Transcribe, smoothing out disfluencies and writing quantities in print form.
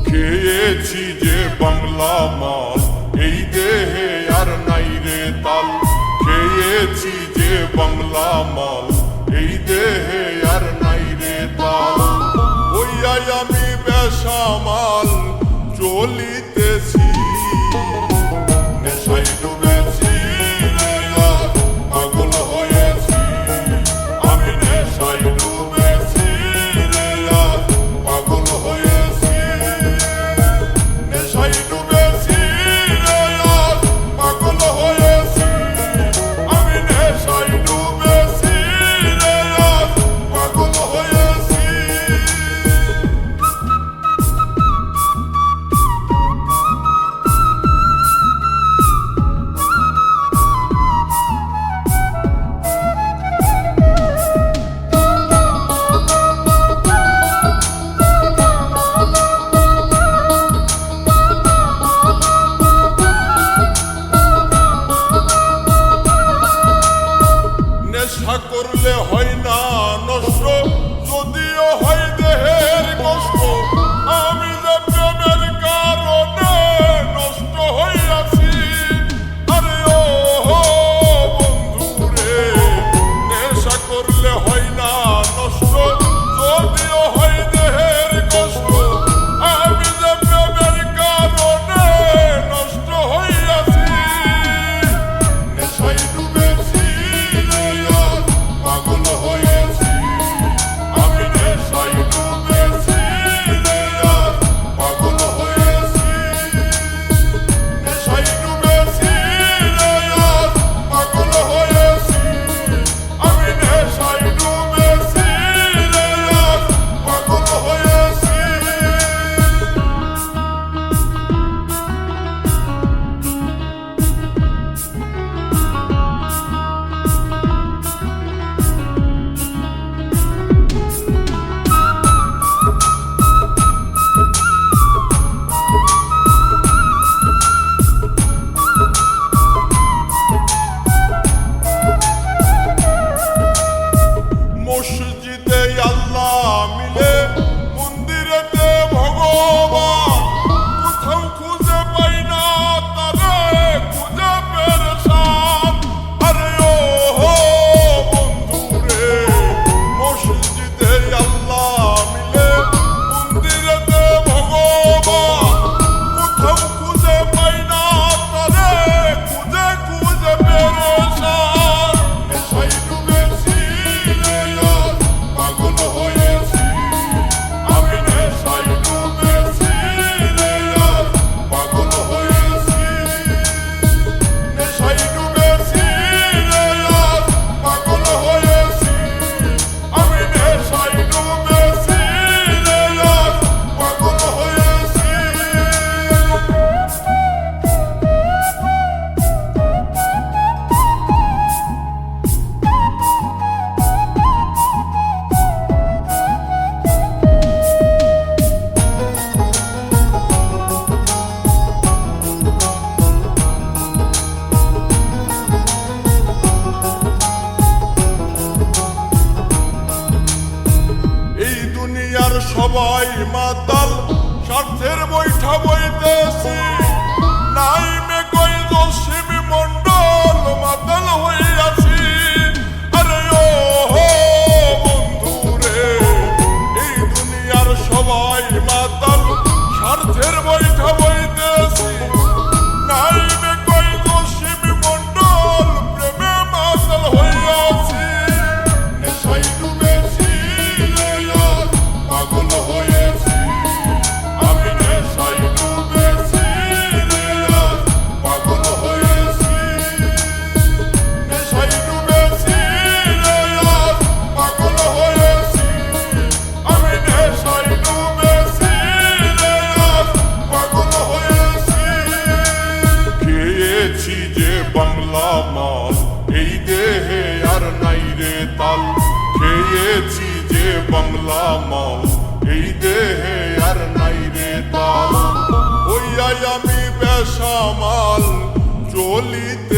খেয়েছি যে বাংলা মাল, এই দেহে আর নাই রে তাল। খেয়েছি যে বাংলা মাল, এই দেহে আর নাই রে তাল। ওইয়াই আমি বেসামাল চলিতেছি, নেশায় ডুবেছি রে আর পাগল হয়েছি। আমি নেশায় ডুবেছি রে আর পাগল হয়েছি। নেশায় ডুবেছি রে আর পাগল হয়েছি। আমি নেশায় ডুবেছি রে আর পাগল হয়েছি। নেশা করলে হয় না নষ্ট, যদিও হয় দেহের কষ্ট। আমি যে প্রেমের কারণে নষ্ট হইয়াছি। আরে ও বন্ধু রে, নেশা করলে হয় না নষ্ট, যদিও হয় দেহের কষ্ট। আমি যে প্রেমের কারণে নষ্ট হইয়াছি। নেশায় ডুবেছি রে আর পাগল হয়েছি। আমি নেশায় ডুবেছি রে আর পাগল হয়েছি। নেশায় ডুবেছি রে আর পাগল হয়েছি। আমি নেশায় ডুবেছি রে আর পাগল হয়েছি। মসজিদে আল্লাহ মিলে, মন্দিরেতে ভগবান। কোথাও খুঁজে পাই না তারে, খুঁজে পেরেশান। আরে ও বন্ধু রে, মসজিদে আল্লাহ মিলে, মন্দিরেতে ভগবান। কোথাও খুঁজে পাই না তারে, খুঁজে খুঁজে পেরেশান। নেশায় ডুবেছি রে আর পাগল হয়েছি। আমি নেশায় ডুবেছি রে আর পাগল হয়েছি। নেশায় ডুবেছি রে আর পাগল হয়েছি। আমি নেশায় ডুবেছি রে আর পাগল হয়েছি। এই দুনিয়ার সবাই মাতাল, স্বার্থের বৈঠা বইতেছি। নাইমে কই জসিম মন্ডল, মাতাল হইয়াছি। আরে ও বন্ধু রে, এই দুনিয়ার সবাই মাতাল, স্বার্থের বৈঠা বইতেছি। নাইমে কই জসিম মন্ডল, প্রেমে মাতাল হইয়াছি। নেশায় ডুবেছি রে আর পাগল হয়েছি। আমি নেশায় ডুবেছি বাংলা মাল, এই দেহে আর নাই রে তাল। হইয়াই আমি বেসামাল, চলিতে